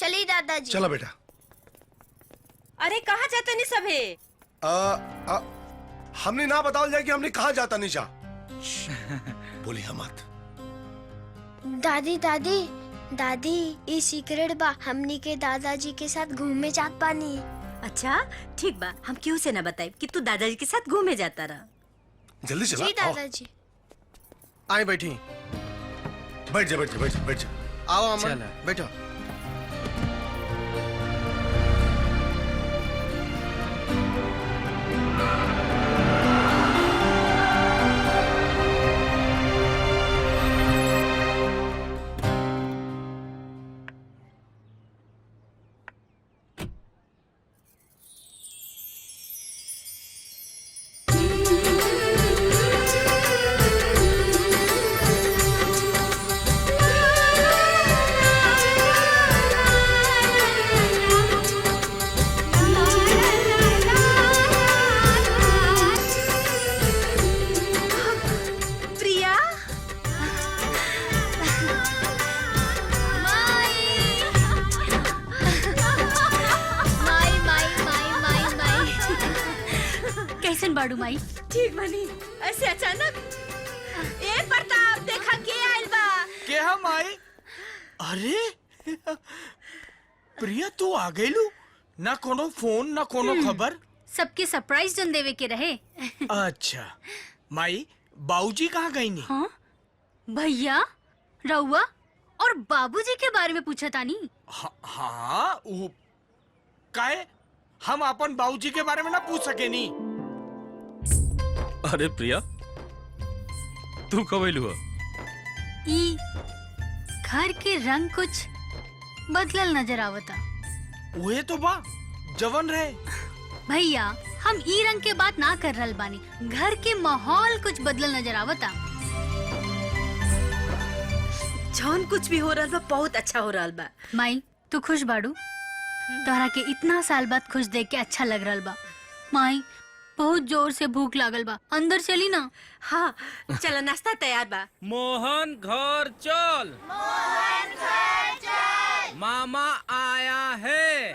चलिए दादाजी। चलो बेटा। अरे कहाँ जाते नहीं सभे? हमने ना बताओ जाए कि हमने कहाँ जाता नहीं जा। बोली हम मत। दादी दादी दादी ये सीक्रेट बा, हमनी के दादाजी के साथ घूमे जात पानी। अच्छा ठीक बा, हम क्यों से न बताए कि तू दादाजी के साथ घूमे जाता रहा। जल्दी चला। जी दादाजी। आए बैठी। बैठ जा बैठ जा बैठ जा बैठ जा। आओ अमन बैठो। बाड़ू माई ठीक बनी। ऐसे अचानक ए प्रताप देखा के आइल बा। के हम आई? अरे प्रिया तू आ गईलू, ना कोनो फोन ना कोनो खबर। सबके सरप्राइज जन देवे के रहे। अच्छा माई बाबूजी कहाँ गई नी? हाँ भैया रउआ और बाबूजी के बारे में पूछा तानी। हाँ वो काहे हम अपन बाबूजी के बारे में ना पूछ सके नी। अरे प्रिया तू कब आइलू? ई घर के रंग कुछ बदलल नजर आवता। वही तो बा जवन रहे। भैया हम ई रंग के बात ना कर रहल बानी, घर के माहौल कुछ बदलल नजर आवता। जौन कुछ भी हो रहा बा बहुत अच्छा हो रहा बा। माई तू खुश बाड़ू? तोहरा के इतना साल बाद खुश देख के अच्छा लग रहा बा। माई बहुत जोर से भूख लागल बा, अंदर चली ना। हाँ चलो नाश्ता तैयार बा। मोहन घर चल। मोहन घर चल। मामा आया है।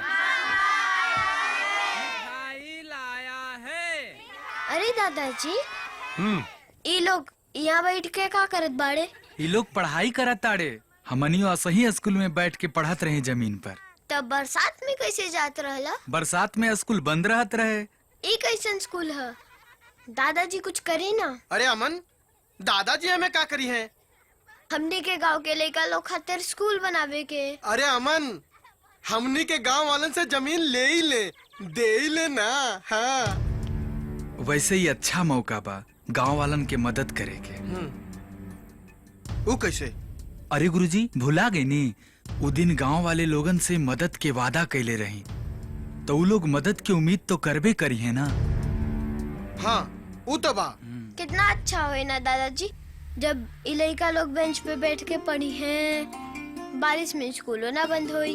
मिठाई लाया है। अरे दादाजी ये लोग यहाँ बैठ के का करत बाड़े? ये लोग पढ़ाई करत ताड़े। हमनियो असही स्कूल में बैठ के पढ़त रहे जमीन पर। तब बरसात में कैसे जात रहला? बरसात में स्कूल बंद रहत रहे। ये कैसन स्कूल है? दादाजी कुछ करे ना। अरे अमन दादाजी हमें क्या करी है? हमने के गांव के लड़का लोग खातिर स्कूल बनावे के। अरे अमन हमनी के गांव वालन से जमीन ले ही ले, दे ही ले ना। हाँ वैसे ही अच्छा मौका बा गांव वालन के मदद करे के। वो कैसे? अरे गुरुजी भुला गए नी, वो दिन गांव वाले लोगन से मदद के वादा कैले रही, तो वो लोग मदद की उम्मीद तो करबे करी है ना। हाँ वो तो बा। कितना अच्छा हुए ना दादाजी जब लड़का लोग बेंच पे बैठ के पढ़ी हैं, बारिश में स्कूलों ना बंद हुई।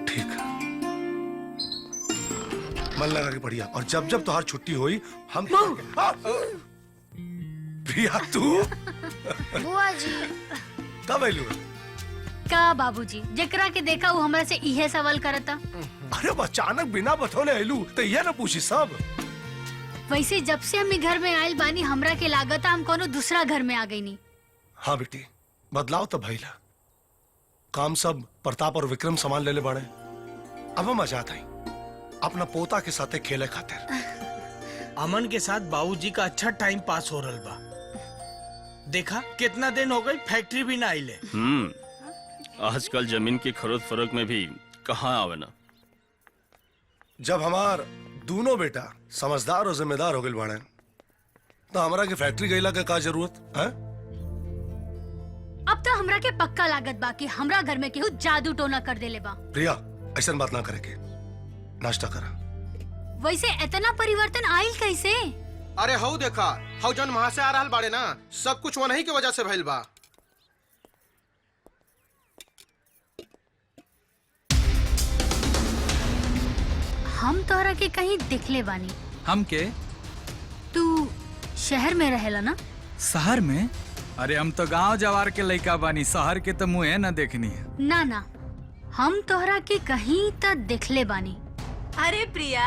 ठीक है मन लगा के पढ़िया, और जब जब तुम्हारी छुट्टी हुई हम प्रिया तू बुआ जी कब आइलू? का बाबूजी जेकरा के देखा वो हमरा से इहे सवाल करता। अरे अचानक बिना बतौले आइलू तो यह ना पूछी सब। वैसे जब से हम घर में आयल बानी हमरा के लागता हम कोनो दूसरा घर में आ गई नी। हाँ बेटी बदलाव तो भइला, काम सब प्रताप और विक्रम संभाल ले बाड़े। अब हम आजाद हैं अपना पोता के साथे खेले खातिर। अमन के साथ बाबूजी का अच्छा टाइम पास हो रहा बा। देखा कितना दिन हो गई फैक्ट्री भी ना आइले। आजकल जमीन की खरीद फरोख्त में भी कहाँ आवे ना। जब हमार दोनों बेटा समझदार और जिम्मेदार हो गए बाड़े तो हमरा के फैक्ट्री गईला के का जरूरत है? अब तो हमरा के पक्का लागत बा कि हमरा घर में केहू जादू टोना कर देले बा। प्रिया ऐसा बात ना करे के, नाश्ता करा। वैसे इतना परिवर्तन आयल कैसे? अरे हऊ देखा हऊ जन वहाँ से आ रहा बाड़े ना, सब कुछ वही की वजह से भइल बा। हम तोहरा के कहीं दिखले बानी। हम के? तू शहर में रहेला ना? शहर में? अरे हम तो गांव जवार के लइका बानी, शहर के तो मुँह न देखनी है। ना ना, हम तोहरा के कहीं तो देखले बानी। अरे प्रिया,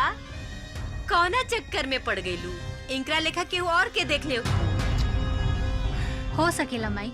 कौना चक्कर में पड़ गईलू? इनकरा लेखा केहू और के देख ले। हो सकेला माई,